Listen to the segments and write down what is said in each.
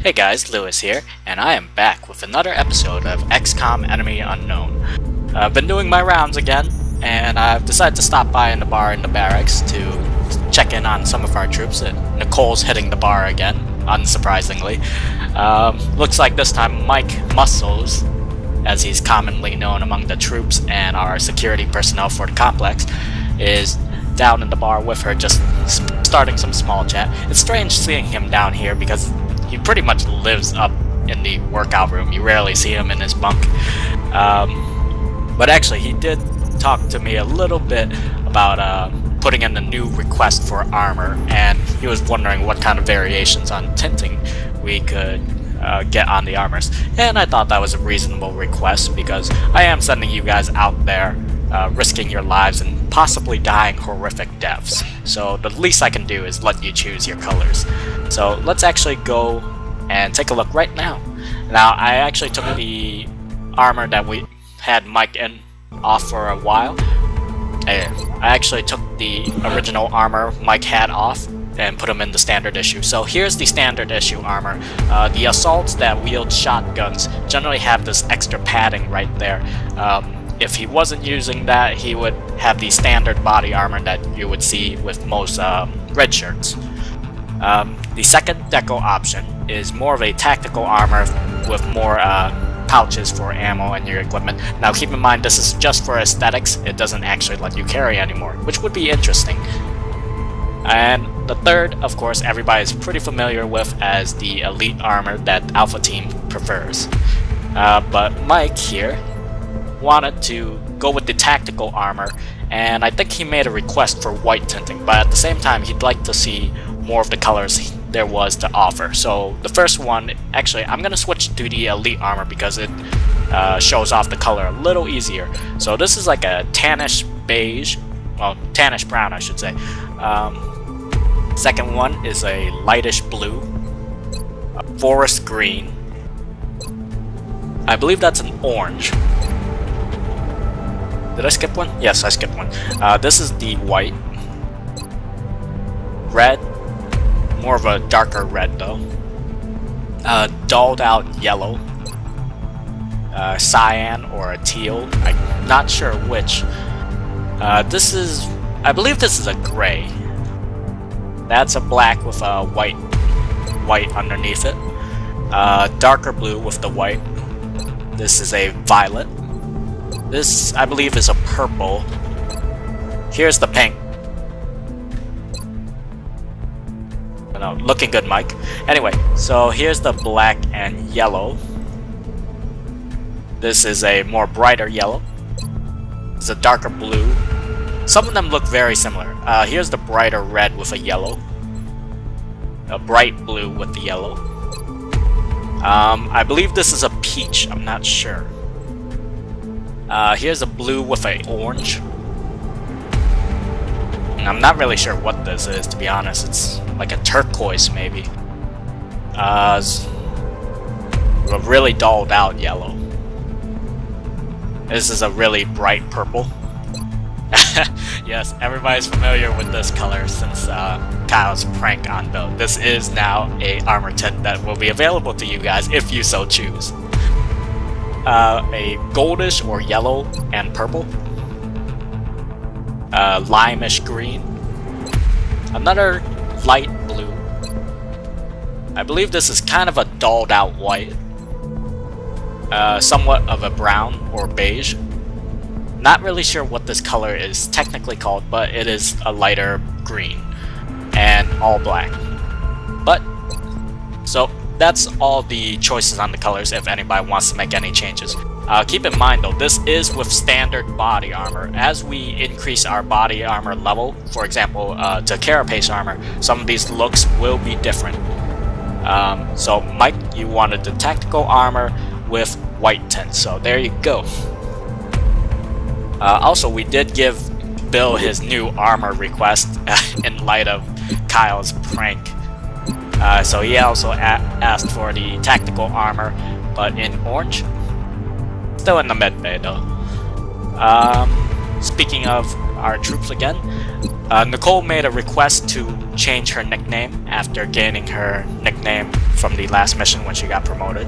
Hey guys, Lewis here, and I am back with another episode of XCOM Enemy Unknown. I've been doing my rounds again, and I've decided to stop by in the bar in the barracks to check in on some of our troops. Nicole's hitting the bar again, unsurprisingly. Looks like this time Mike Muscles, as he's commonly known among the troops and our security personnel for the complex, is down in the bar with her, just starting some small chat. It's strange seeing him down here because he pretty much lives up in the workout room. You rarely see him in his bunk. But actually, he did talk to me a little bit about putting in a new request for armor, and he was wondering what kind of variations on tinting we could get on the armors. And I thought that was a reasonable request because I am sending you guys out there risking your lives and possibly dying horrific deaths. So the least I can do is let you choose your colors. So let's actually go and take a look right now. Now, I actually took the armor that we had Mike in off for a while. I actually took the original armor Mike had off and put them in the standard issue. So here's the standard issue armor. The assaults that wield shotguns generally have this extra padding right there. If he wasn't using that, he would have the standard body armor that you would see with most red shirts. The second deco option is more of a tactical armor with more pouches for ammo and your equipment. Now keep in mind, this is just for aesthetics. It doesn't actually let you carry anymore, which would be interesting. And the third, of course, everybody's pretty familiar with as the elite armor that Alpha Team prefers. But Mike here wanted to go with the tactical armor, and I think he made a request for white tinting, but at the same time he'd like to see more of the colors there was to offer. So the first one, actually I'm gonna switch to the elite armor because it shows off the color a little easier. So this is like a tannish beige, well, tannish brown I should say. Second one is a lightish blue, a forest green, I believe that's an orange. Did I skip one? Yes, I skipped one. This is the white. Red. More of a darker red though. Dulled out yellow. Cyan or a teal. I'm not sure which. I believe this is a gray. That's a black with a white underneath it. Darker blue with the white. This is a violet. This, I believe, is a purple. Here's the pink. No, looking good, Mike. Anyway, so here's the black and yellow. This is a more brighter yellow. This is a darker blue. Some of them look very similar. Here's the brighter red with a yellow. A bright blue with the yellow. I believe this is a peach. I'm not sure. Here's a blue with an orange. And I'm not really sure what this is, to be honest. It's like a turquoise, maybe. A really dulled out yellow. This is a really bright purple. Yes, everybody's familiar with this color since Kyle's prank on Bill. This is now a armor tint that will be available to you guys if you so choose. A goldish or yellow and purple, limeish green, another light blue. I believe this is kind of a dulled out white, somewhat of a brown or beige. Not really sure what this color is technically called, but it is a lighter green and all black. But so that's all the choices on the colors if anybody wants to make any changes. Keep in mind though, this is with standard body armor. As we increase our body armor level, for example to carapace armor, some of these looks will be different. So Mike, you wanted the tactical armor with white tint, so there you go. Also, we did give Bill his new armor request in light of Kyle's prank. So he also asked for the tactical armor, but in orange. Still in the med bay though. Speaking of our troops again, Nicole made a request to change her nickname after gaining her nickname from the last mission when she got promoted,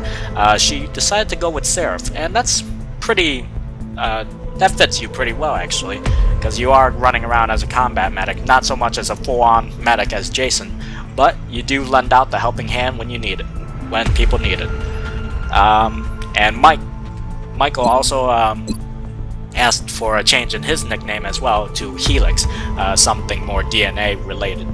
she decided to go with Seraph, and that's pretty, that fits you pretty well actually, because you are running around as a combat medic, not so much as a full-on medic as Jason, but you do lend out the helping hand when you need it, when people need it. And Michael also asked for a change in his nickname as well to Helix, something more DNA related.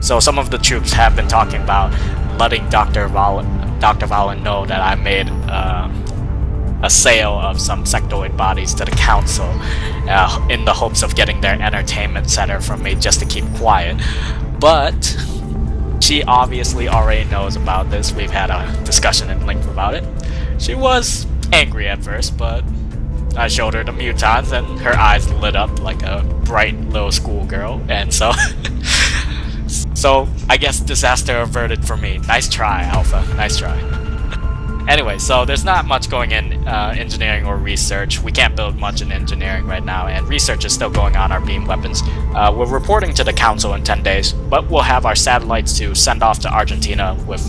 So some of the troops have been talking about letting Dr. Valen know that I made a sale of some sectoid bodies to the council in the hopes of getting their entertainment center from me just to keep quiet. But she obviously already knows about this. We've had a discussion in length about it. She was angry at first, but I showed her the mutons and her eyes lit up like a bright little schoolgirl, and so so I guess disaster averted for me. Nice try, Alpha. Nice try. Anyway, so there's not much going in engineering or research. We can't build much in engineering right now, and research is still going on our beam weapons. We're reporting to the council in 10 days, but we'll have our satellites to send off to Argentina with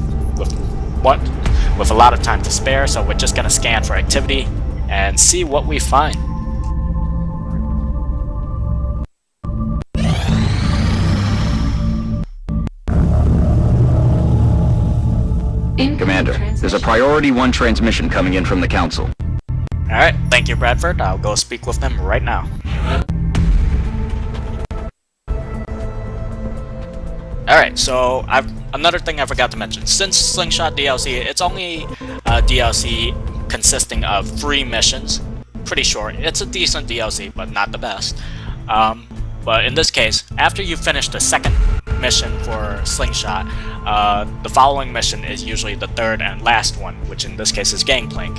a lot of time to spare, so we're just gonna scan for activity and see what we find. Commander, there's a Priority 1 transmission coming in from the Council. Alright, thank you, Bradford. I'll go speak with them right now. Alright, so another thing I forgot to mention. Since Slingshot DLC, it's only a DLC consisting of 3 missions. Pretty short. It's a decent DLC, but not the best. But in this case, after you finish the second mission for Slingshot, the following mission is usually the third and last one, which in this case is Gangplank.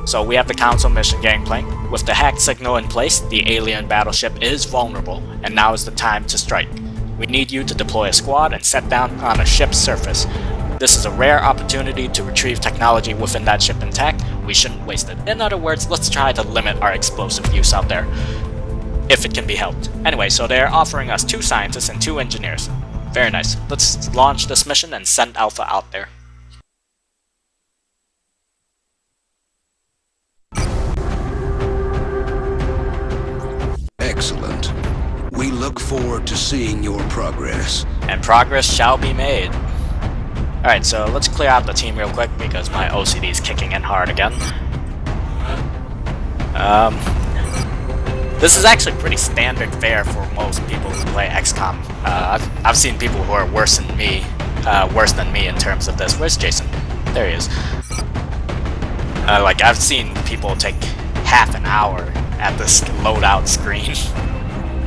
So we have the Council mission Gangplank. With the hacked signal in place, the alien battleship is vulnerable, and now is the time to strike. We need you to deploy a squad and set down on a ship's surface. This is a rare opportunity to retrieve technology within that ship intact. We shouldn't waste it. In other words, let's try to limit our explosive use out there, if it can be helped. Anyway, so they're offering us 2 scientists and 2 engineers. Very nice. Let's launch this mission and send Alpha out there. Excellent. We look forward to seeing your progress. And progress shall be made. Alright, so let's clear out the team real quick because my OCD is kicking in hard again. This is actually pretty standard fare for most people who play XCOM. I've seen people who are worse than me in terms of this. Where's Jason? There he is. Like, I've seen people take half an hour at this loadout screen,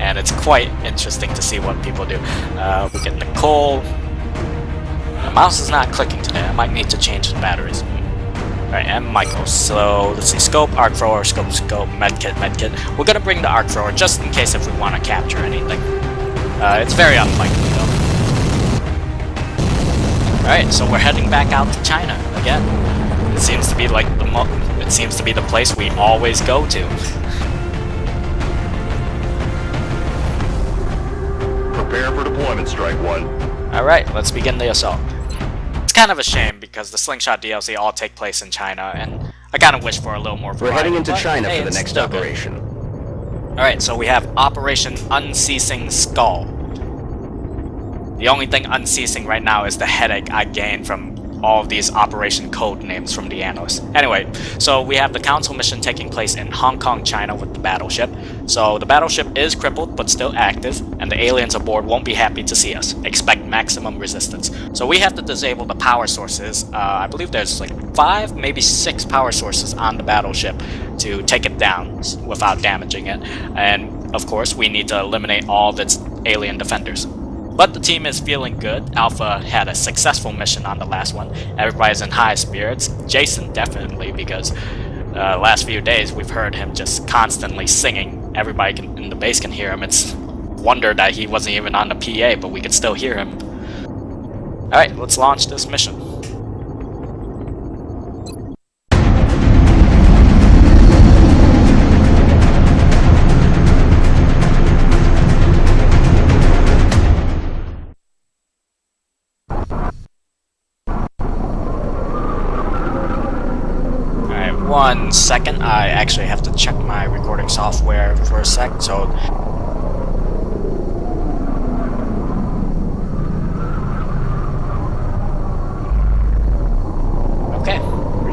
and it's quite interesting to see what people do. We get Nicole. The mouse is not clicking today. I might need to change the batteries. Alright, and Michael. So, let's see, scope, arc thrower, scope, medkit. We're gonna bring the arc thrower just in case if we want to capture anything. It's very unlikely though. Alright, so we're heading back out to China again. It seems to be like the place we always go to. Prepare for deployment, Strike 1. Alright, let's begin the assault. It's kind of a shame because the Slingshot DLC all take place in China, and I kind of wish for a little more variety. We're heading into China hey, for the next operation. Alright, so we have Operation Unceasing Skull. The only thing unceasing right now is the headache I gain from all of these operation code names from the analysts. Anyway, so we have the council mission taking place in Hong Kong, China with the battleship. So the battleship is crippled but still active, and the aliens aboard won't be happy to see us. Expect maximum resistance. So we have to disable the power sources. I believe there's like 5, maybe 6 power sources on the battleship to take it down without damaging it. And of course, we need to eliminate all of its alien defenders. But the team is feeling good. Alpha had a successful mission on the last one. Everybody's in high spirits. Jason definitely, because last few days we've heard him just constantly singing. Everybody in the base can hear him. It's wonder that he wasn't even on the PA, but we could still hear him. Alright, let's launch this mission. Alright, 1 second. I actually have to check my recording software for a sec, so...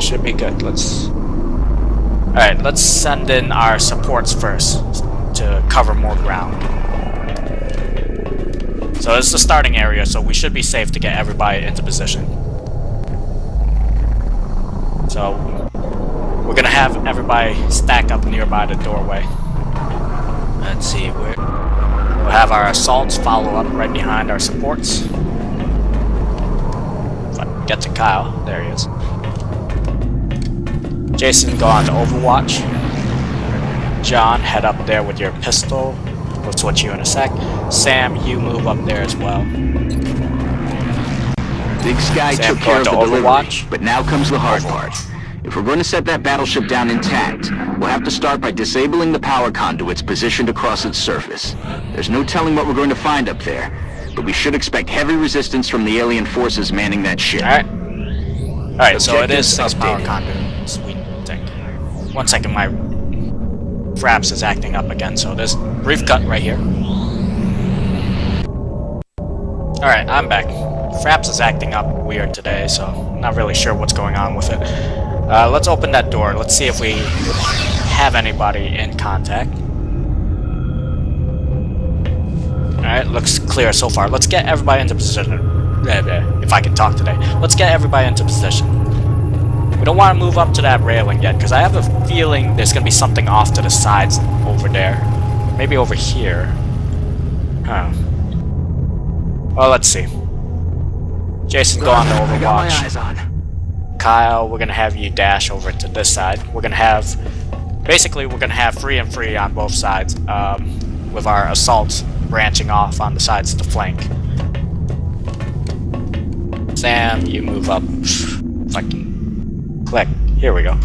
should be good. Alright, let's send in our supports first to cover more ground. So this is the starting area, so we should be safe to get everybody into position. So we're gonna have everybody stack up nearby the doorway. Let's see, we'll have our assaults follow up right behind our supports. If I can get to Kyle, there he is. Jason, go on to Overwatch. John, head up there with your pistol. We'll switch you in a sec. Sam, you move up there as well. Big Sky Sam, took care of the Overwatch. delivery, but now comes the hard part. If we're going to set that battleship down intact, we'll have to start by disabling the power conduits positioned across its surface. There's no telling what we're going to find up there, but we should expect heavy resistance from the alien forces manning that ship. Alright, so it is 6 power conduits, we think. 1 second, my Fraps is acting up again, so there's brief cut right here. Alright, I'm back. Fraps is acting up weird today, so I'm not really sure what's going on with it. Let's open that door. Let's see if we have anybody in contact. Alright, looks clear so far. Let's get everybody into position. If I can talk today. Let's get everybody into position. We don't want to move up to that railing yet, because I have a feeling there's going to be something off to the sides over there. Maybe over here. Huh. Well, let's see. Jason, go on to Overwatch. I got my eyes on. Kyle, we're going to have you dash over to this side. We're going to have... Basically, we're going to have free and free on both sides, with our assaults branching off on the sides to flank. Sam, you move up. If I can click. Here we go.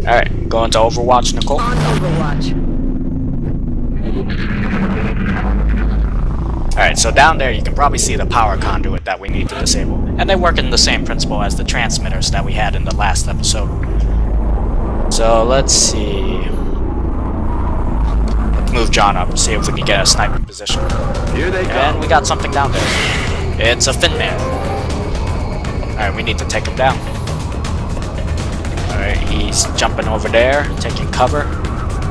Alright, go into Overwatch, Nicole. On Overwatch. Alright, so down there you can probably see the power conduit that we need to disable. And they work in the same principle as the transmitters that we had in the last episode. So let's see. Let's move John up, see if we can get a sniping position. Here they go. And we got something down there. It's a fin man. Alright, we need to take him down. Alright, he's jumping over there, taking cover.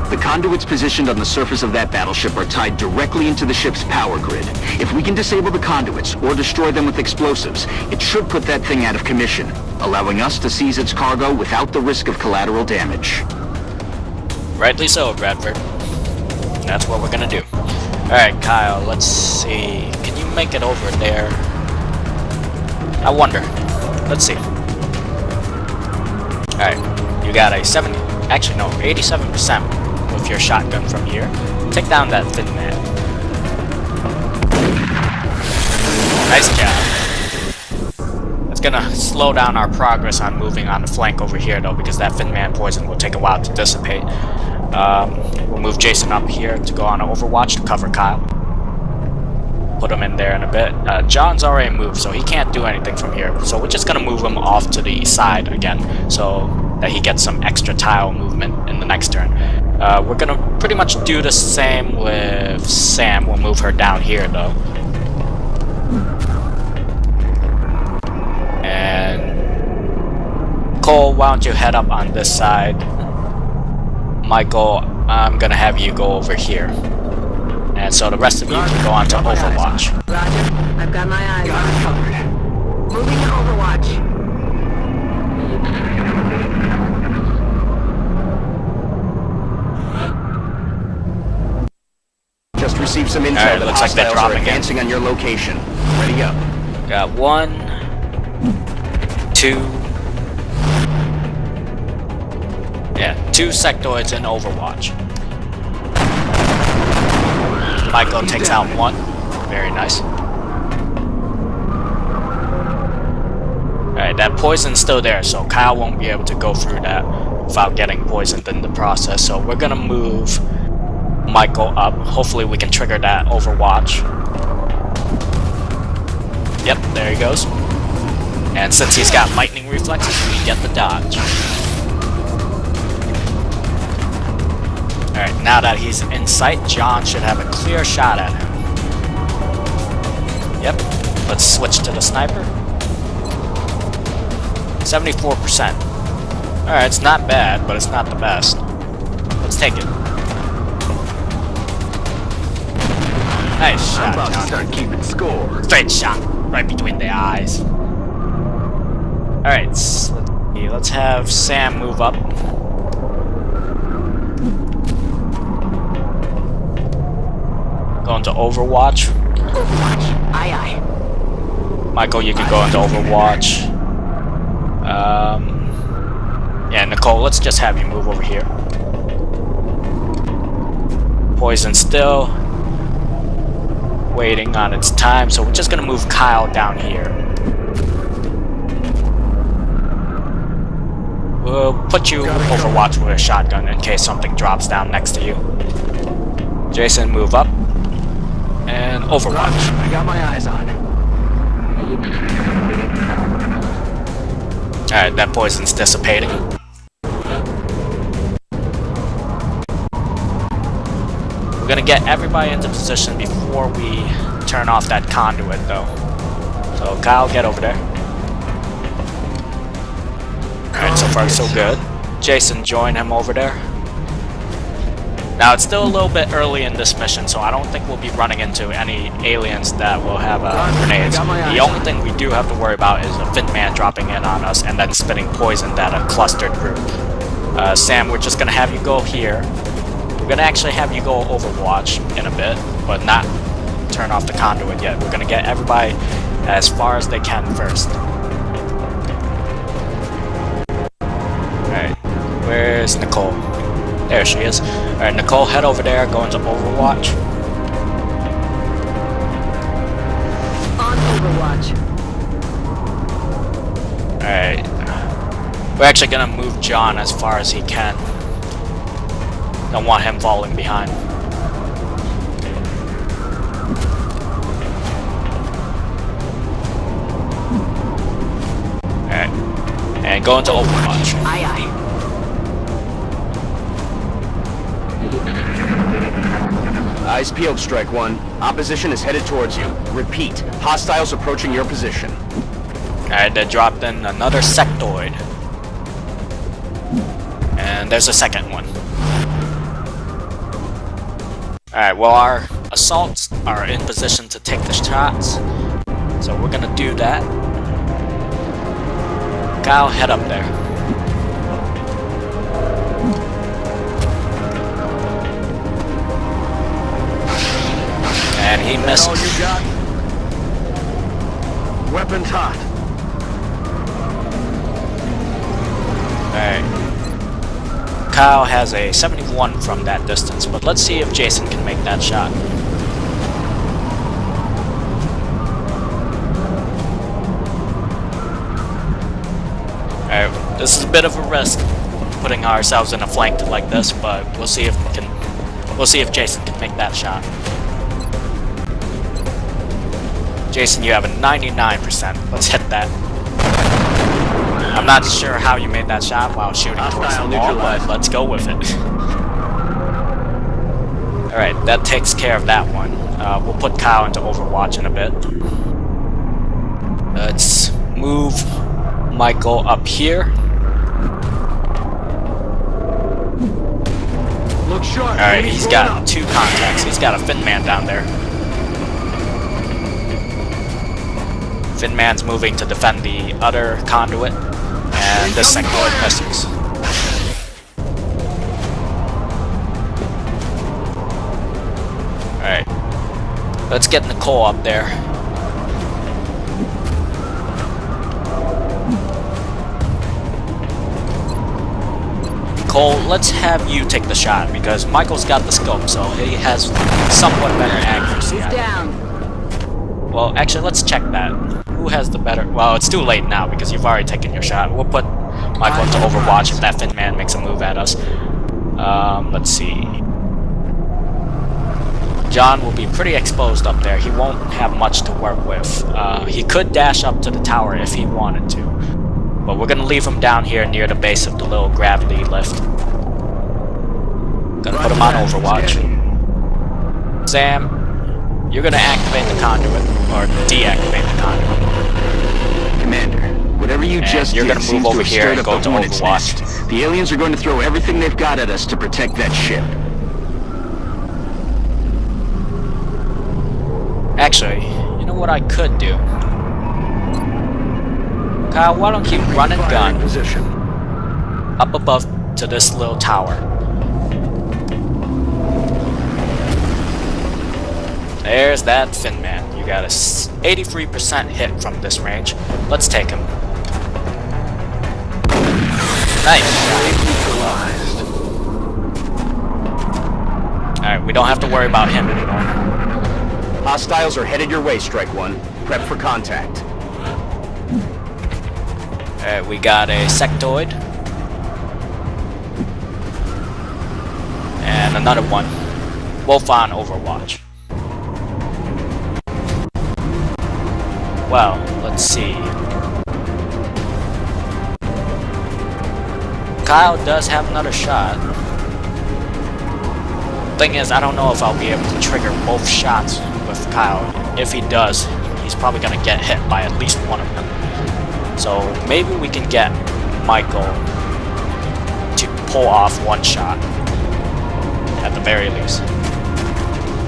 The conduits positioned on the surface of that battleship are tied directly into the ship's power grid. If we can disable the conduits or destroy them with explosives, it should put that thing out of commission, allowing us to seize its cargo without the risk of collateral damage. Rightly so, Bradford. That's what we're gonna do. Alright, Kyle, let's see. Can you make it over there? I wonder. Let's see. Alright, you got a 87% with your shotgun from here. Take down that thin man. Nice job. It's gonna slow down our progress on moving on the flank over here though, because that thin man poison will take a while to dissipate. We'll move Jason up here to go on Overwatch to cover Kyle. Put him in there in a bit. John's already moved, so he can't do anything from here. So we're just gonna move him off to the side again, so that he gets some extra tile movement in the next turn. We're gonna pretty much do the same with Sam. We'll move her down here though. And Cole, why don't you head up on this side? Michael, I'm gonna have you go over here. And so the rest of you can go on to Overwatch. Roger. I've got my eyes on it. Covered. Moving to Overwatch. Just received some intel. Alright, that looks like they're hostiles are dropping in. advancing on your location. Ready up. Got one. two sectoids in Overwatch. Michael takes out one. Very nice. Alright, that poison's still there, so Kyle won't be able to go through that without getting poisoned in the process. So we're gonna move Michael up. Hopefully we can trigger that Overwatch. Yep, there he goes. And since he's got lightning reflexes, we get the dodge. Alright, now that he's in sight, John should have a clear shot at him. Yep, let's switch to the sniper. 74%. Alright, it's not bad, but it's not the best. Let's take it. Nice shot, I'm about to John. start keeping score. Straight shot, right between the eyes. Alright, let's have Sam move up. Go into Overwatch. Overwatch. Aye, aye. Michael, you can go into Overwatch. Yeah, Nicole, let's just have you move over here. Poison still waiting on its time, so we're just gonna move Kyle down here. We'll put you Overwatch with a shotgun in case something drops down next to you. Jason, move up. And Overwatch. I got my eyes on. Alright, that poison's dissipating. We're gonna get everybody into position before we turn off that conduit, though. So, Kyle, get over there. Alright, so far so good. Jason, join him over there. Now, it's still a little bit early in this mission, so I don't think we'll be running into any aliens that will have grenades. The only thing we do have to worry about is a Fin Man dropping in on us and then spitting poison at a clustered group. Sam, we're just gonna have you go here. We're gonna actually have you go Overwatch in a bit, but not turn off the conduit yet. We're gonna get everybody as far as they can first. Alright, where's Nicole? There she is. Alright, Nicole, head over there, go into Overwatch. On Overwatch. Alright. We're actually gonna move John as far as he can. Don't want him falling behind. Alright. And go into Overwatch. Aye, aye. Eyes peeled, Strike One. Opposition is headed towards you. Repeat, hostiles approaching your position. Alright, they dropped in another sectoid. And there's a second one. Alright, well, our assaults are in position to take the shots. So we're gonna do that. Kyle, head up there. And he misses. All you got? Weapons hot. Alright. Kyle has a 71 from that distance, but let's see if Jason can make that shot. Alright, this is a bit of a risk, putting ourselves in a flank like this, but we'll see if we can. We'll see if Jason can make that shot. Jason, you have a 99%. Let's hit that. I'm not sure how you made that shot while shooting towards the wall, but let's go with it. Alright, that takes care of that one. We'll put Kyle into Overwatch in a bit. Let's move Michael up here. Look sharp. Alright, he's got two contacts. He's got a Fin Man down there. Fin Man's moving to defend the other conduit, and this sectoid misses. Alright, let's get Nicole up there. Cole, let's have you take the shot because Michael's got the scope, so he has somewhat better accuracy. He's down. Well, actually, let's check that. Who has the better... Well, it's too late now because you've already taken your shot. We'll put Michael into Overwatch if that Fin Man makes a move at us. Let's see. John will be pretty exposed up there. He won't have much to work with. He could dash up to the tower if he wanted to. But we're gonna leave him down here near the base of the little gravity lift. Gonna put him on Overwatch. Sam, you're gonna activate the conduit, or deactivate the conduit. Commander, whatever you just you're did gonna seems move over to have here stirred and up go the to Hornet's Overwatch. nest. The aliens are going to throw everything they've got at us to protect that ship. Actually, you know what I could do? Kyle, why don't you run and gun up above to this little tower? There's that Fin Man. You got a 83% hit from this range. Let's take him. Nice. Alright, we don't have to worry about him anymore. Hostiles are headed your way, Strike One. Prep for contact. Alright, we got a sectoid. And another one. Both on Overwatch. Well, let's see. Kyle does have another shot. Thing is, I don't know if I'll be able to trigger both shots with Kyle. If he does, he's probably gonna get hit by at least one of them. So maybe we can get Michael to pull off one shot at the very least.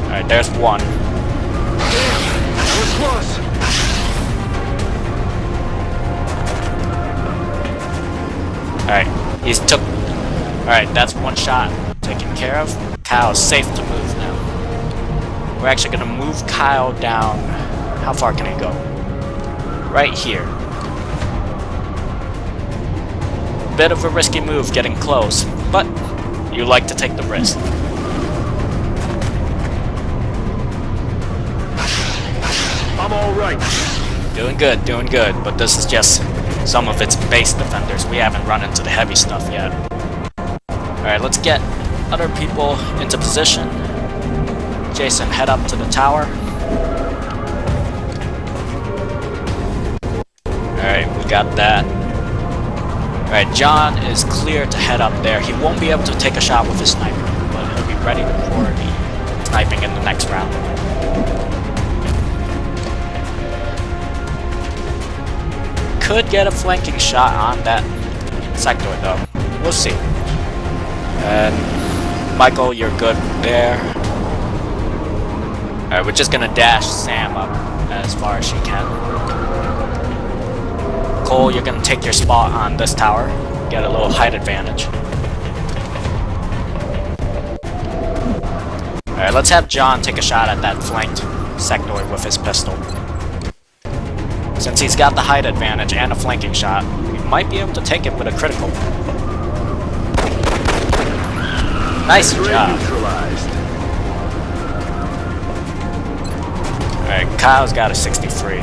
Alright, there's one. That was close. Alright, he's took... Alright, that's one shot taken care of. Kyle's safe to move now. We're actually gonna move Kyle down. How far can he go? Right here. Bit of a risky move getting close, but you like to take the risk. I'm all right. Doing good, but this is just some of its base defenders. We haven't run into the heavy stuff yet. Alright, let's get other people into position. Jason, head up to the tower. Alright, we got that. Alright, John is clear to head up there. He won't be able to take a shot with his sniper, but he'll be ready to coordinate sniping in the next round. Could get a flanking shot on that sector though. We'll see. And Michael, you're good there. Alright, we're just gonna dash Sam up as far as she can. Cole, you're gonna take your spot on this tower. Get a little height advantage. Alright, let's have John take a shot at that flanked sectoid with his pistol. Since he's got the height advantage and a flanking shot, we might be able to take it with a critical. Nice job. Alright, Kyle's got a 63.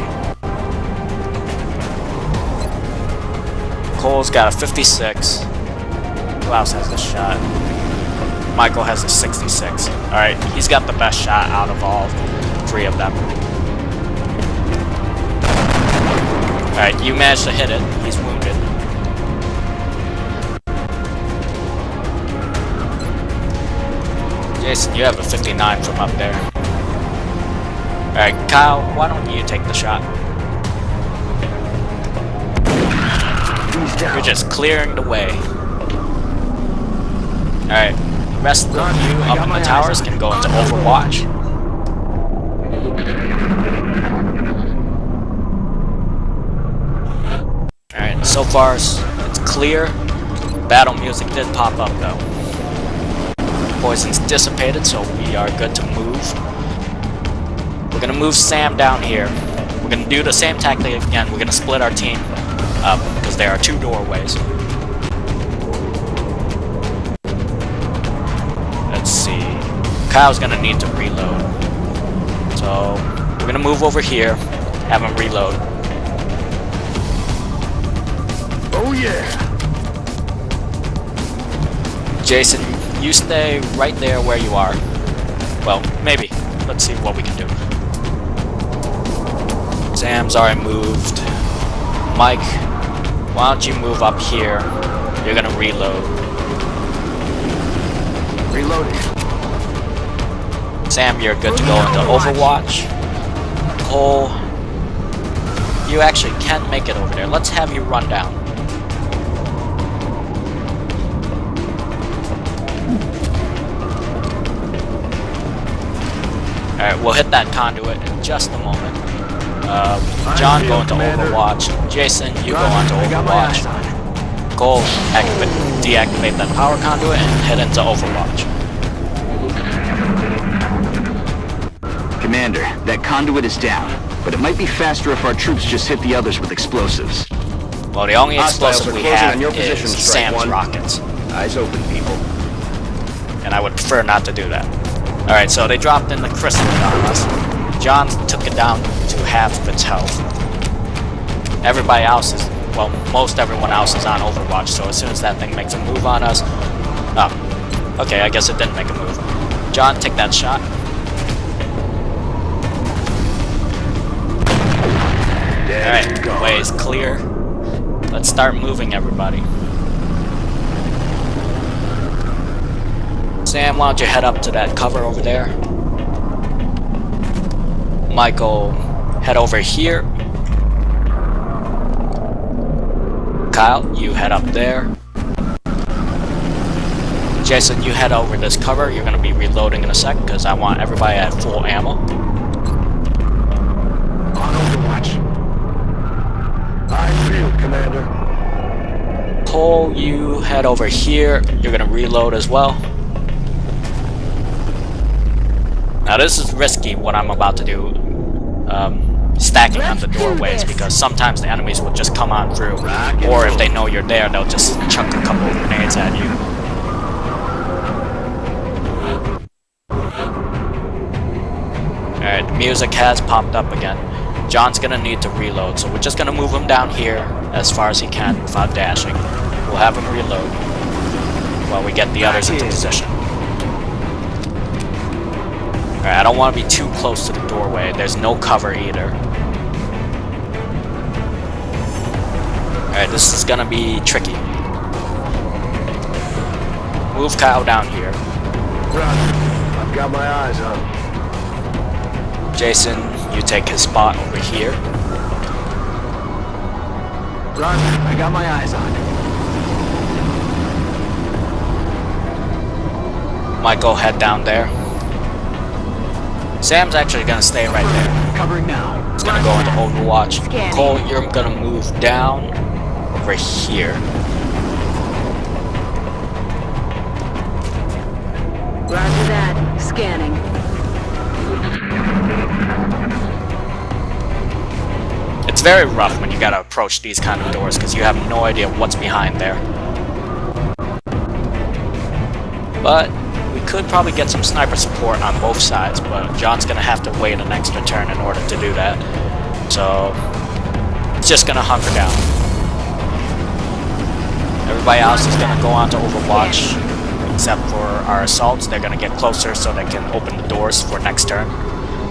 Cole's got a 56. Who else has this shot? Michael has a 66. Alright, he's got the best shot out of all three of them. Alright, you managed to hit it. He's wounded. Jason, you have a 59 from up there. Alright, Kyle, why don't you take the shot? You're just clearing the way. Alright, the rest of you up in the towers can go into Overwatch. Alright, so far it's clear. Battle music did pop up though. Poison's dissipated, so we are good to move. We're gonna move Sam down here. We're gonna do the same tactic again. We're gonna split our team up because there are two doorways. Kyle's gonna need to reload. So we're gonna move over here, have him reload. Oh yeah! Jason, you stay right there where you are. Well, maybe. Let's see what we can do. Sam's already moved. Mike, why don't you move up here? You're gonna reload. Reloading. Sam, you're good to go into Overwatch. Cole, you actually can make it over there. Let's have you run down. Alright, we'll hit that conduit in just a moment. John, go into Overwatch. Jason, you go onto Overwatch. Cole, deactivate that power conduit and head into Overwatch. Commander, that conduit is down, but it might be faster if our troops just hit the others with explosives. Well, the only explosive we have your is position, Strike Sam's One. rockets. Eyes open, people. And I would prefer not to do that. Alright, so they dropped in the crystal on us. John took it down to half of its health. Everybody else is, well, most everyone else is on Overwatch, so as soon as that thing makes a move on us... Oh, okay, I guess it didn't make a move. John, take that shot. Alright, way is clear. Let's start moving, everybody. Sam, why don't you head up to that cover over there? Michael, head over here. Kyle, you head up there. Jason, you head over this cover. You're going to be reloading in a sec because I want everybody at full ammo. On Overwatch. I feel, Commander. Cole, you head over here. You're going to reload as well. Now this is risky, what I'm about to do. Stacking on the doorways, because sometimes the enemies will just come on through. Or if they know you're there, they'll just chuck a couple of grenades at you. Alright, the music has popped up again. John's gonna need to reload, so we're just gonna move him down here as far as he can without dashing. We'll have him reload while we get the others into position. Alright, I don't want to be too close to the doorway. There's no cover either. Alright, this is gonna be tricky. Move Kyle down here. Run. I've got my eyes on him. Jason, you take his spot over here. Run. I got my eyes on him. Michael, head down there. Sam's actually gonna stay right there. Covering now. He's gonna go into Overwatch. Scanning. Cole, you're gonna move down over here. Roger that. Scanning. It's very rough when you gotta approach these kind of doors because you have no idea what's behind there. But we could probably get some sniper support on both sides, but John's gonna have to wait an extra turn in order to do that. So it's just gonna hunker down. Everybody else is gonna go on to Overwatch, except for our assaults. They're gonna get closer so they can open the doors for next turn.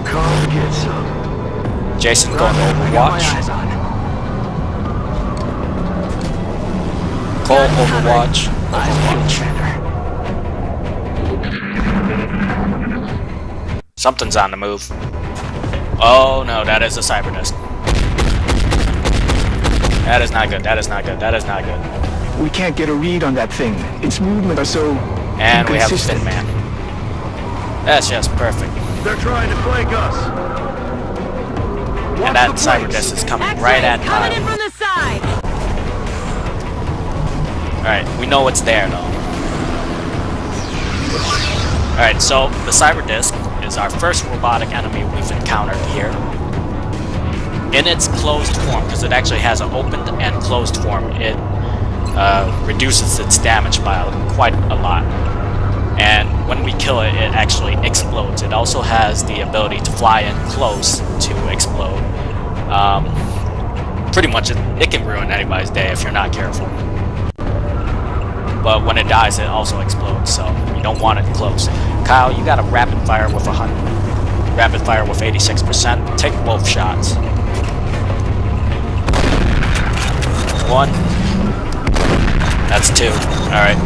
Come get some. Jason going to Overwatch. Cole, Overwatch. Overwatch. Something's on the move. Oh no, that is a cyber disc. That is not good, that is not good, that is not good. We can't get a read on that thing. Its movements are so And we have a inconsistent. Fin Man. That's just perfect. They're trying to flank us. And that cyber disc is coming right at coming in Kyle. from the side. Alright, we know it's there though. Alright, so the cyber disc is our first robotic enemy we've encountered here. In its closed form, because it actually has an opened and closed form, it reduces its damage by quite a lot. and when we kill it, it actually explodes. It also has the ability to fly in close to explode. Pretty much it can ruin anybody's day if you're not careful. But when it dies, it also explodes, so you don't want it close. Kyle, you got a rapid fire with 86%. Take both shots. 1. That's 2. Alright.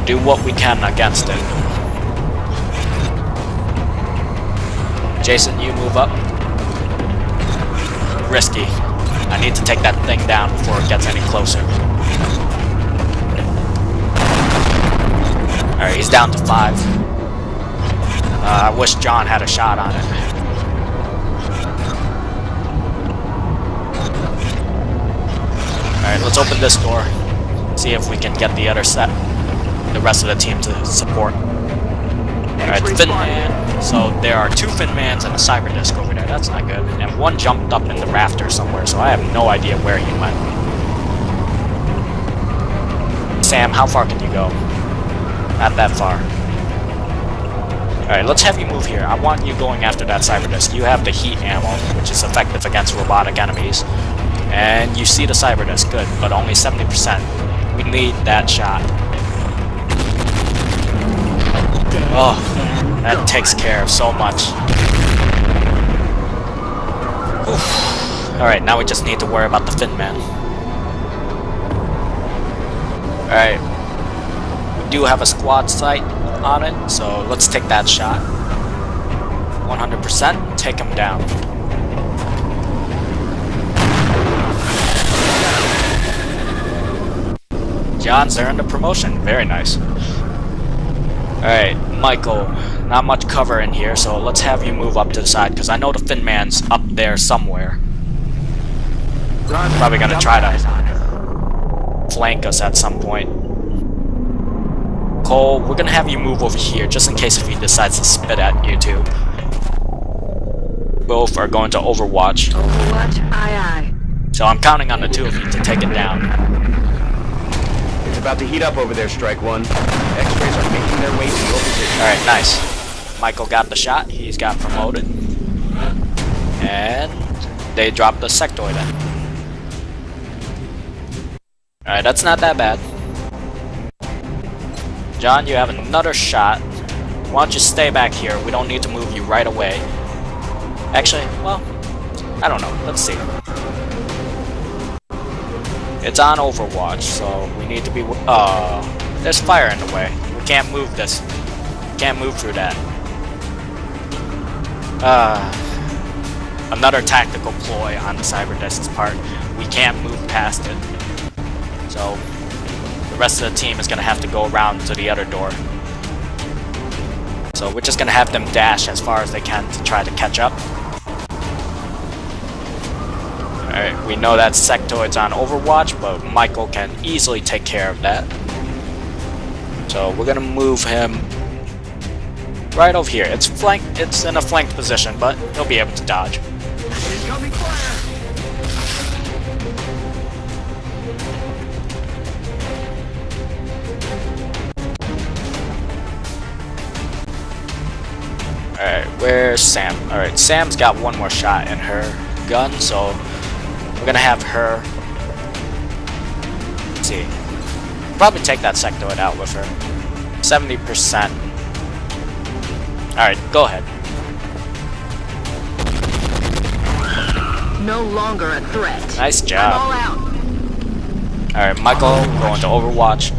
Do what we can against it. Jason, you move up. Risky. I need to take that thing down before it gets any closer. Alright, he's down to 5. I wish John had a shot on it. Alright, let's open this door. See if we can get the other set. The rest of the team to support. Alright, Finman. So there are 2 Finmans and a cyber disc over there. That's not good. And one jumped up in the rafter somewhere, so I have no idea where he went. Sam, how far can you go? Not that far. Alright, let's have you move here. I want you going after that cyber disc. You have the heat ammo, which is effective against robotic enemies. And you see the cyber disc, good, but only 70%. We need that shot. Oh, that takes care of so much. Alright, now we just need to worry about the Finman. Alright. We do have a squad sight on it, so let's take that shot. 100%, take him down. John's earned a promotion, very nice. Alright, Michael, not much cover in here, so let's have you move up to the side, because I know the Finman's up there somewhere. Probably gonna try to flank us at some point. Cole, we're gonna have you move over here, just in case if he decides to spit at you two. Both are going to Overwatch. Overwatch, aye aye. So I'm counting on the 2 of you to take it down. It's about to heat up over there, Strike One. X-rays are making their way to your position. Alright, nice. Michael got the shot. He's got promoted. And they dropped the sectoid in. Alright, that's not that bad. John, you have another shot. Why don't you stay back here? We don't need to move you right away. Actually, well, I don't know. Let's see. It's on Overwatch, so we need to be... there's fire in the way. We can't move this. Can't move through that. Another tactical ploy on the Cyberdesk's part. We can't move past it. So, the rest of the team is going to have to go around to the other door. So we're just going to have them dash as far as they can to try to catch up. Alright, we know that sectoid's on Overwatch, but Michael can easily take care of that. So we're gonna move him right over here. It's in a flanked position, but he'll be able to dodge. Incoming fire! Alright, where's Sam? Alright, Sam's got one more shot in her gun, so we're gonna have her. Let's see. Probably take that sectoid out with her. 70%. Alright, go ahead. No longer a threat. Nice I'm job. all out. Alright, Michael, going to Overwatch.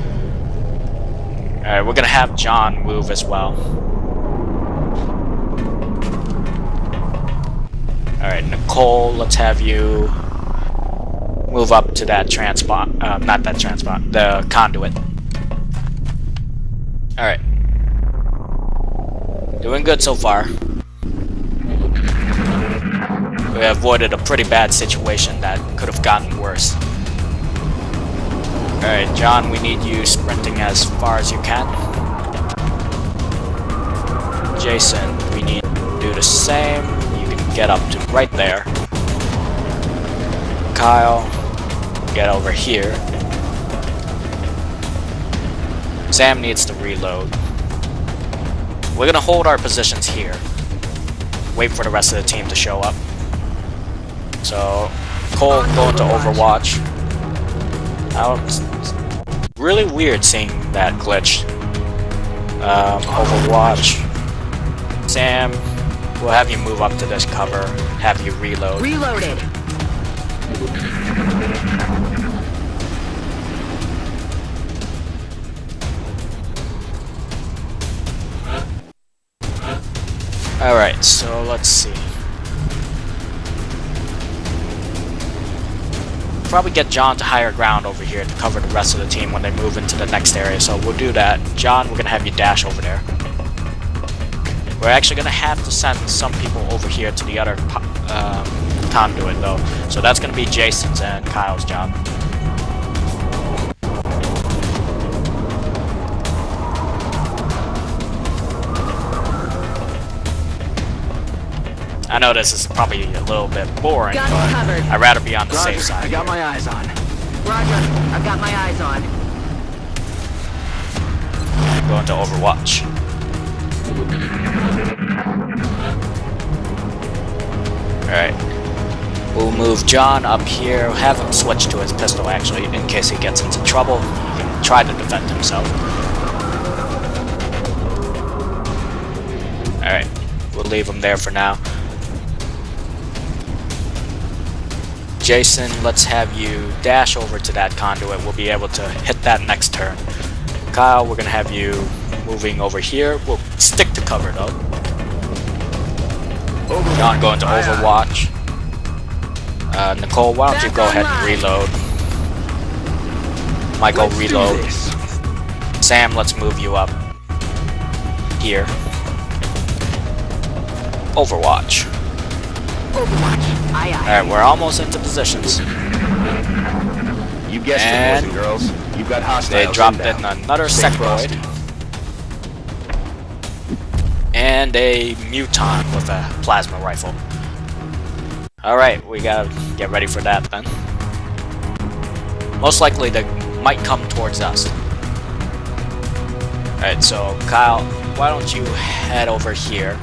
Alright, we're gonna have John move as well. Alright, Nicole, let's have you move up to that transport, not that transport, the conduit. Alright. Doing good so far. We avoided a pretty bad situation that could have gotten worse. Alright, John, we need you sprinting as far as you can. Jason, we need to do the same. You can get up to right there. Kyle, get over here. Sam needs to reload. We're gonna hold our positions here. Wait for the rest of the team to show up. So, Cole going to Overwatch. It's really weird seeing that glitch. Overwatch. Sam, we'll have you move up to this cover, have you reload. Reloaded. Alright, so let's see. Probably get John to higher ground over here to cover the rest of the team when they move into the next area, so we'll do that. John, we're gonna have you dash over there. We're actually gonna have to send some people over here to the other conduit though, so that's gonna be Jason's and Kyle's job. I know this is probably a little bit boring, Gun but covered. I'd rather be on the safe Roger, side. I got my eyes on. Roger. I've got my eyes on. Going to Overwatch. Alright. We'll move John up here, have him switch to his pistol actually, in case he gets into trouble. He can try to defend himself. Alright. We'll leave him there for now. Jason, let's have you dash over to that conduit. We'll be able to hit that next turn. Kyle, we're gonna have you moving over here. We'll stick to cover though. John going to Overwatch. Nicole, why don't you go ahead and reload? Michael, reload. Sam, let's move you up here. Overwatch. Overwatch. Aye, aye. Alright, we're almost into positions. You guessed it, boys and girls. You've got hostiles. They dropped in inbound. another Stay sectoid. frosty. And a muton with a plasma rifle. Alright, we gotta get ready for that then. Most likely they might come towards us. Alright, so Kyle, why don't you head over here.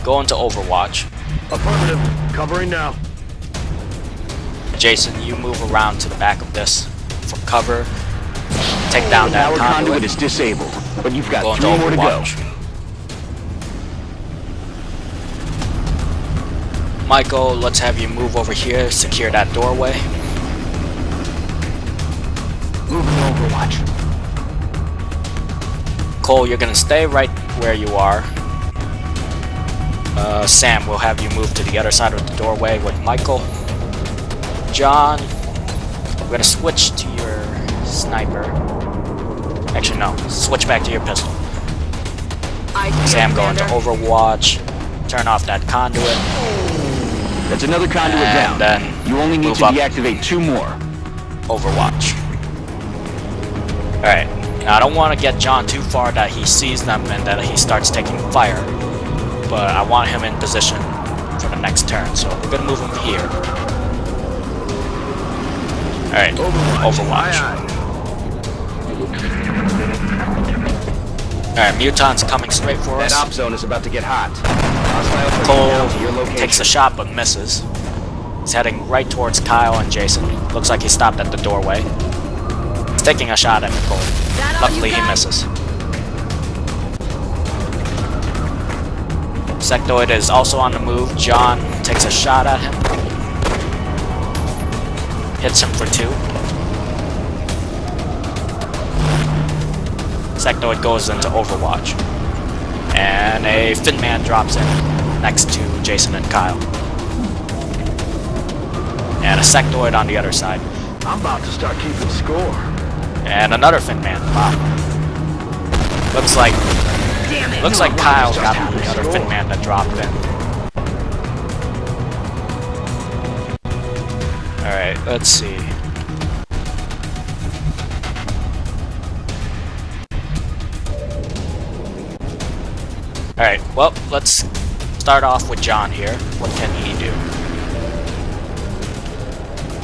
Go into Overwatch. Affirmative. Covering now. Jason, you move around to the back of this for cover. Take down that Our conduit conduit. is disabled, but you've got Go into 3 more to go. Overwatch. Michael, let's have you move over here, secure that doorway. Moving to Overwatch. Cole, you're gonna stay right where you are. Sam, we'll have you move to the other side of the doorway with Michael. John, we're gonna switch to your sniper. Actually, no, switch back to your pistol. Sam going to Overwatch. Turn off that conduit. That's another conduit And down. then You only need move to up. deactivate 2 more. Overwatch. Alright, now I don't want to get John too far that he sees them and that he starts taking fire. But I want him in position for the next turn, so we're gonna move him here. Alright, Overwatch. Alright, Muton's coming straight for us. That op zone is about to get hot. Hostiles are Cole down to your location. takes a shot but misses. He's heading right towards Kyle and Jason. Looks like he stopped at the doorway. He's taking a shot at Nicole. Luckily he misses. Sectoid is also on the move. John takes a shot at him. Hits him for 2. Sectoid goes into Overwatch. And a Finman drops in next to Jason and Kyle. And a Sectoid on the other side. I'm about to start keeping score. And another Finman. Wow. Looks like Kyle got the other Finman that dropped in. Alright, let's see. Alright, well, let's start off with John here. What can he do?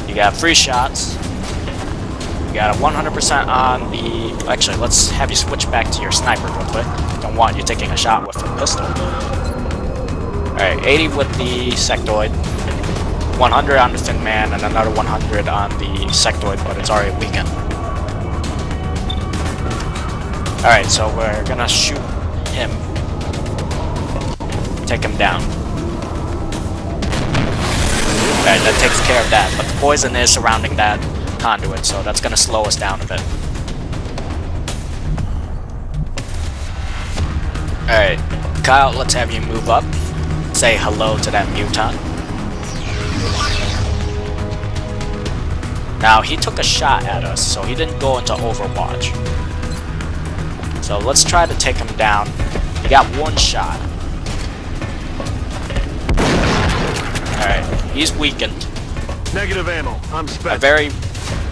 You got free shots. We got a 100% on the... Actually, let's have you switch back to your sniper real quick. Don't want you taking a shot with a pistol. Alright, 80 with the sectoid. 100 on the thin man, and another 100 on the sectoid, but it's already weakened. Alright, so we're gonna shoot him. Take him down. Alright, that takes care of that, but the poison is surrounding that conduit, so that's gonna slow us down a bit. Alright, Kyle, let's have you move up. Say hello to that mutant. Now, he took a shot at us, so he didn't go into Overwatch. So let's try to take him down. He got one shot. Alright, he's weakened. Negative ammo. I'm spent.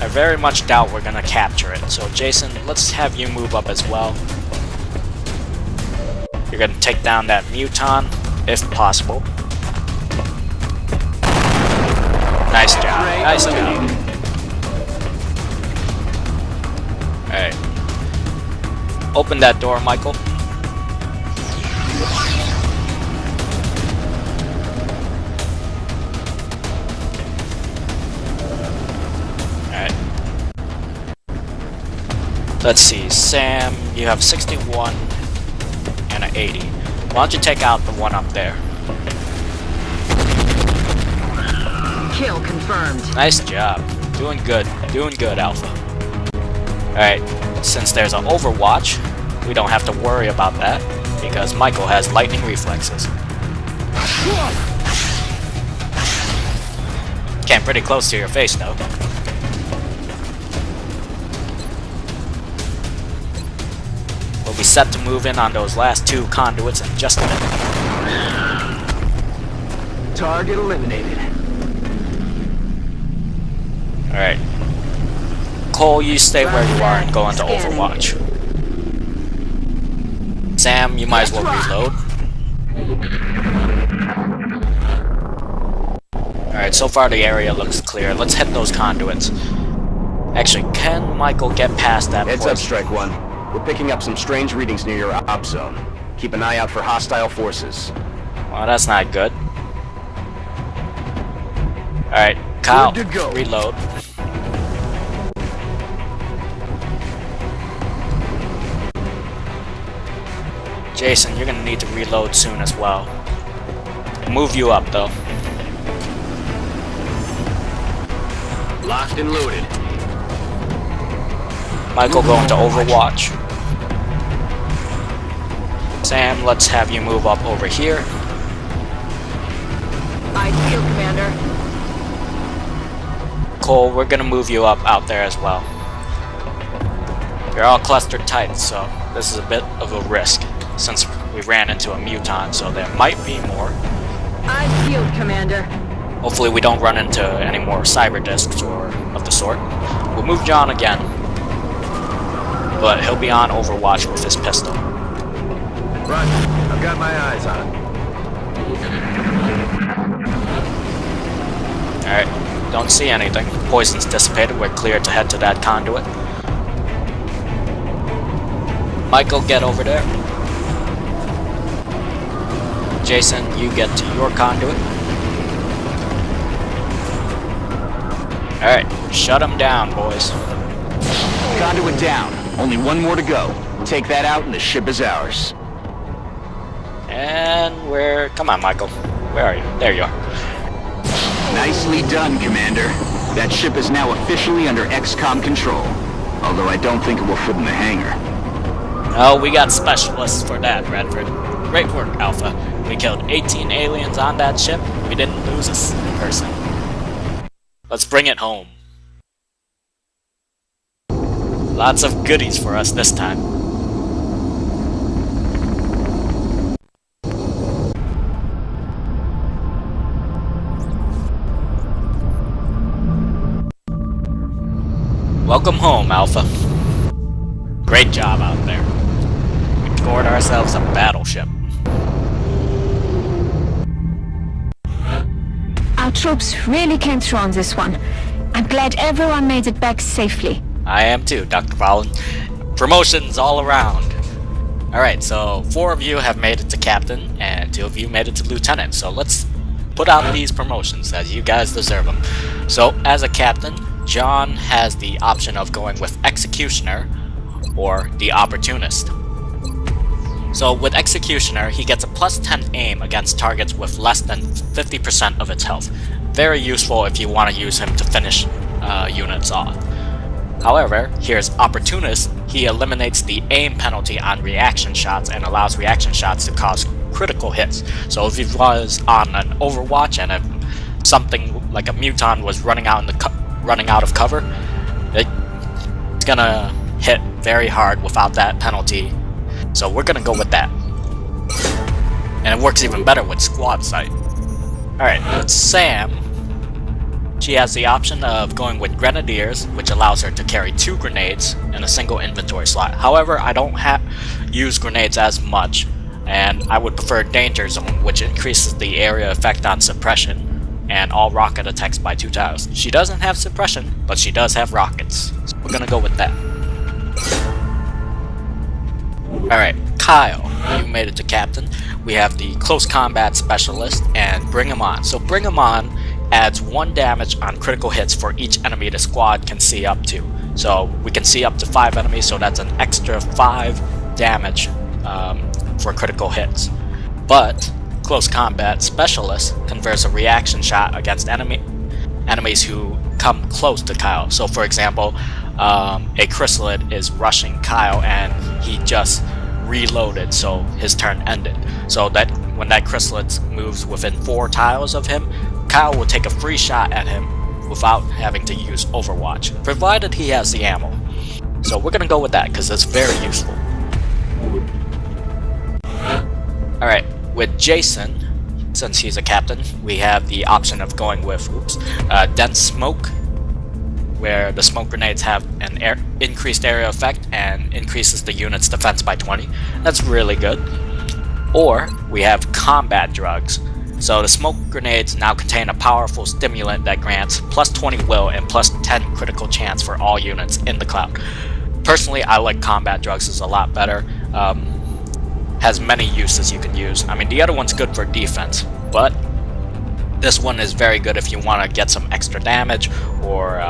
I very much doubt we're gonna capture it. So Jason, let's have you move up as well. You're gonna take down that mutant, if possible. Nice job. Nice job. Alright. Open that door, Michael. Alright. Let's see, Sam, you have 61 and an 80. Why don't you take out the one up there? Kill confirmed. Nice job. Doing good, Alpha. Alright, since there's an Overwatch, we don't have to worry about that, because Michael has lightning reflexes. Came pretty close to your face, though. We'll be set to move in on those last two conduits in just a minute. Target eliminated. Alright. Cole, you stay where you are and go into Overwatch. Sam, you might as well reload. Alright, so far the area looks clear. Let's hit those conduits. Actually, can Michael get past that Heads poison? up, Strike One. We're picking up some strange readings near your op zone. Keep an eye out for hostile forces. Well, that's not good. Alright, Kyle, Good to go. reload. Jason, you're gonna need to reload soon as well. Move you up, though. Locked and loaded. Michael, going to Overwatch. Sam, let's have you move up over here. Eyes peeled, Commander. Cole, we're gonna move you up out there as well. You're all clustered tight, so this is a bit of a risk, since we ran into a mutant, so there might be more. Eyes peeled, Commander. Hopefully we don't run into any more cyber discs or of the sort. We'll move John again, but he'll be on Overwatch with his pistol. Roger. I've got my eyes on it. Alright, don't see anything. Poison's dissipated, we're clear to head to that conduit. Michael, get over there. Jason, you get to your conduit. Alright, shut him down, boys. Conduit down. Only one more to go. Take that out and the ship is ours. And we're... Come on, Michael. Where are you? There you are. Nicely done, Commander. That ship is now officially under XCOM control. Although I don't think it will fit in the hangar. Oh, we got specialists for that, Redford. Great work, Alpha. We killed 18 aliens on that ship. We didn't lose a person. Let's bring it home. Lots of goodies for us this time. Welcome home, Alpha. Great job out there. We scored ourselves a battleship. Our troops really came through on this one. I'm glad everyone made it back safely. I am too, Dr. Fallon. Promotions all around. Alright, so 4 of you have made it to captain, and 2 of you made it to lieutenant. So let's put out these promotions, as you guys deserve them. So, as a captain, John has the option of going with executioner or the opportunist. So with executioner, he gets a +10 aim against targets with less than 50% of its health. Very useful if you want to use him to finish units off. However, here's opportunist. He eliminates the aim penalty on reaction shots and allows reaction shots to cause critical hits. So if he was on an Overwatch and if something like a muton was running out of cover, it's gonna hit very hard without that penalty. So we're gonna go with that. And it works even better with squad sight. Alright, with Sam, she has the option of going with Grenadiers, which allows her to carry 2 grenades in a single inventory slot. However, I don't use grenades as much, and I would prefer Danger Zone, which increases the area effect on suppression and all rocket attacks by 2 tiles. She doesn't have suppression, but she does have rockets. So we're gonna go with that. Alright, Kyle, you made it to captain. We have the close combat specialist and Bring Him On. So Bring Him On adds 1 damage on critical hits for each enemy the squad can see up to. So we can see up to 5 enemies, so that's an extra 5 damage for critical hits. But close combat specialist converts a reaction shot against enemies who come close to Kyle. So for example, a chrysalid is rushing Kyle and he just reloaded, so his turn ended. So that when that chrysalid moves within 4 tiles of him, Kyle will take a free shot at him without having to use Overwatch, provided he has the ammo. So we're gonna go with that because it's very useful. Alright, with Jason, since he's a captain, we have the option of going with dense smoke, where the smoke grenades have an increased area effect and increases the unit's defense by 20. That's really good. Or we have combat drugs. So the smoke grenades now contain a powerful stimulant that grants +20 will and +10 critical chance for all units in the cloud. Personally, I like combat drugs, is a lot better. Has many uses you can use. I mean, the other one's good for defense, but this one is very good if you want to get some extra damage or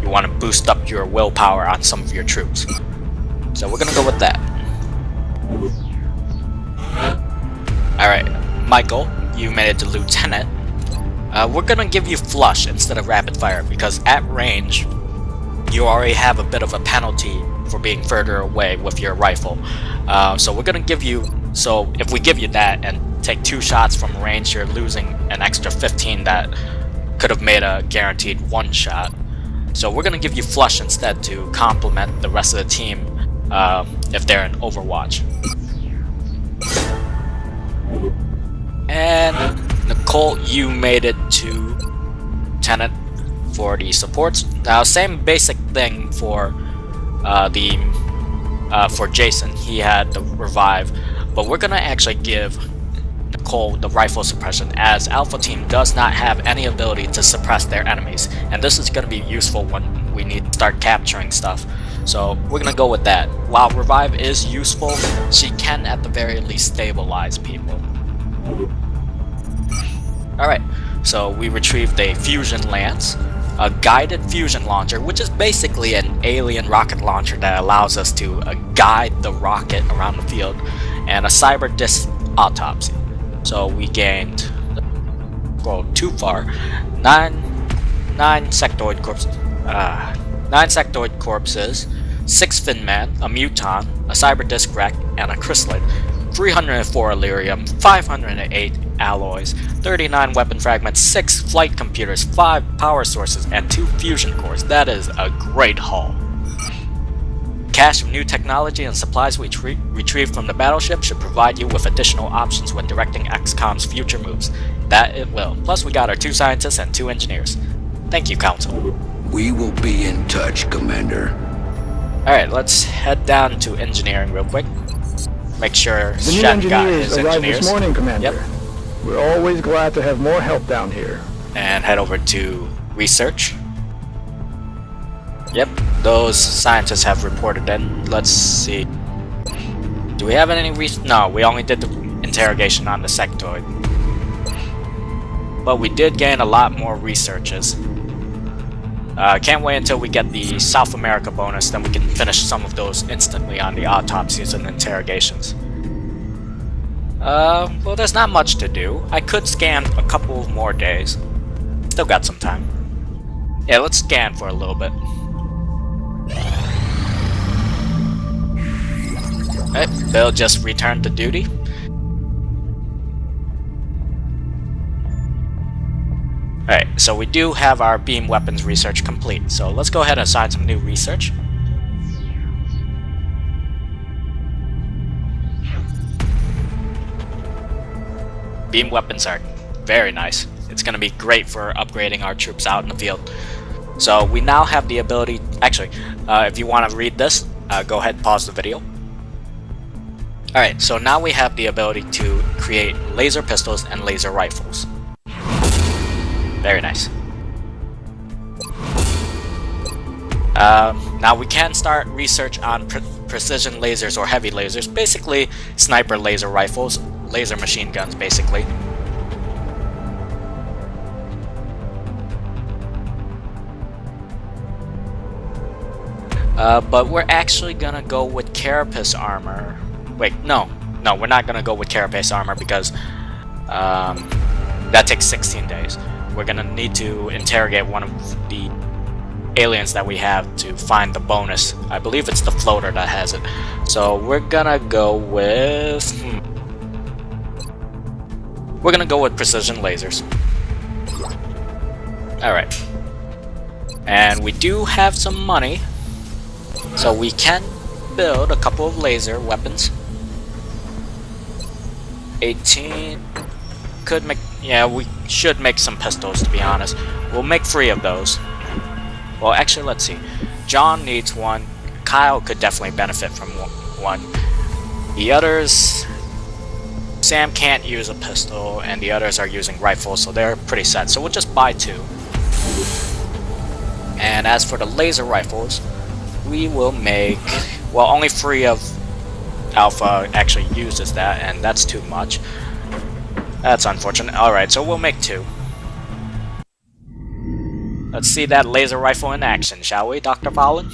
you want to boost up your willpower on some of your troops. So we're gonna go with that. Alright, Michael, you made it to lieutenant. We're gonna give you flush instead of rapid fire because at range you already have a bit of a penalty for being further away with your rifle. So we're gonna give you, so if we give you that and take 2 shots from range, you're losing an extra 15 that could have made a guaranteed 1 shot. So we're gonna give you flush instead to complement the rest of the team if they're in Overwatch. And Nicole, you made it to lieutenant for the supports. Now, same basic thing for Jason. He had the revive, but we're gonna actually give Nicole the rifle suppression, as Alpha Team does not have any ability to suppress their enemies, and this is gonna be useful when we need to start capturing stuff. So we're gonna go with that. While revive is useful, she can at the very least stabilize people. Alright, so we retrieved a fusion lance, a guided fusion launcher, which is basically an alien rocket launcher that allows us to guide the rocket around the field, and a cyber disc autopsy. So we gained, well, too far, 9 sectoid corpses, 9 sectoid corpses, 6 Finman, a muton, a cyber disc wreck, and a chrysalid, 304 Illyrium, 508 alloys, 39 weapon fragments, 6 flight computers, 5 power sources, and 2 fusion cores. That is a great haul. Cache of new technology and supplies we retrieved from the battleship should provide you with additional options when directing XCOM's future moves. That it will. Plus we got our 2 scientists and 2 engineers. Thank you, Council. We will be in touch, Commander. Alright, let's head down to engineering real quick. Make sure The new Shen got his engineers arrived engineers. this morning, Commander. Yep. We're always glad to have more help down here. And head over to research. Yep, those scientists have reported in. Let's see. Do we have any No, we only did the interrogation on the sectoid. But we did gain a lot more researches. Can't wait until we get the South America bonus, then we can finish some of those instantly on the autopsies and interrogations. Well, there's not much to do. I could scan a couple more days. Still got some time. Yeah, let's scan for a little bit. Alright, Bill just returned to duty. Alright, so we do have our beam weapons research complete, so let's go ahead and assign some new research. Beam weapons are very nice. It's going to be great for upgrading our troops out in the field. So we now have the ability, actually, if you want to read this, go ahead and pause the video. Alright, so now we have the ability to create laser pistols and laser rifles. Very nice. Now we can start research on precision lasers or heavy lasers, basically sniper laser rifles, laser machine guns basically. But we're actually gonna go with carapace armor. Wait, no, we're not gonna go with carapace armor because that takes 16 days. We're gonna need to interrogate one of the aliens that we have to find the bonus. I believe it's the floater that has it. So we're gonna go with... We're gonna go with precision lasers. Alright. And we do have some money, so we can build a couple of laser weapons. 18... Could make... Yeah, we should make some pistols, to be honest. We'll make 3 of those. Well, actually, let's see. John needs one. Kyle could definitely benefit from one. The others... Sam can't use a pistol, and the others are using rifles, so they're pretty set. So we'll just buy 2. And as for the laser rifles, we will make... Well, only 3 of Alpha actually uses that, and that's too much. That's unfortunate. Alright, so we'll make 2. Let's see that laser rifle in action, shall we, Dr. Fallon?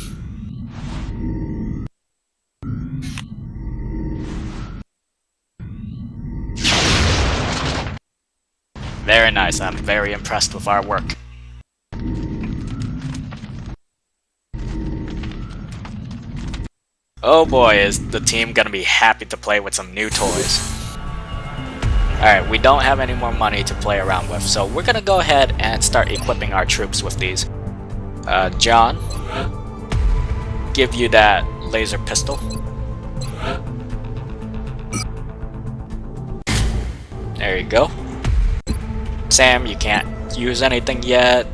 Very nice, I'm very impressed with our work. Oh boy, is the team gonna be happy to play with some new toys. Alright, we don't have any more money to play around with, so we're gonna go ahead and start equipping our troops with these. John, give you that laser pistol. There you go. Sam, you can't use anything yet.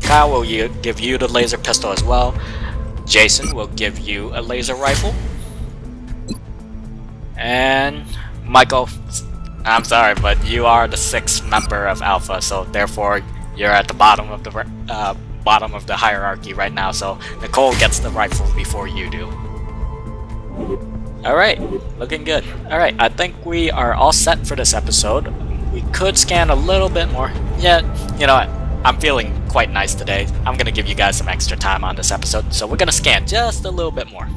Kyle will give you the laser pistol as well. Jason will give you a laser rifle. And Michael, I'm sorry, but you are the 6th member of Alpha, so therefore you're at the bottom of the hierarchy right now. So Nicole gets the rifle before you do. All right, looking good. All right, I think we are all set for this episode. We could scan a little bit more. Yeah, you know what? I'm feeling quite nice today. I'm gonna give you guys some extra time on this episode, so we're gonna scan just a little bit more.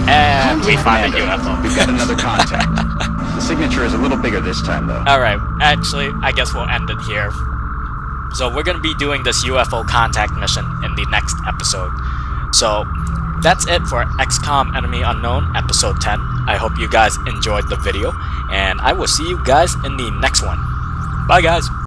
And we find a UFO. We've got another contact. The signature is a little bigger this time, though. Alright, actually, I guess we'll end it here. So we're going to be doing this UFO contact mission in the next episode. So that's it for XCOM Enemy Unknown episode 10. I hope you guys enjoyed the video, and I will see you guys in the next one. Bye guys!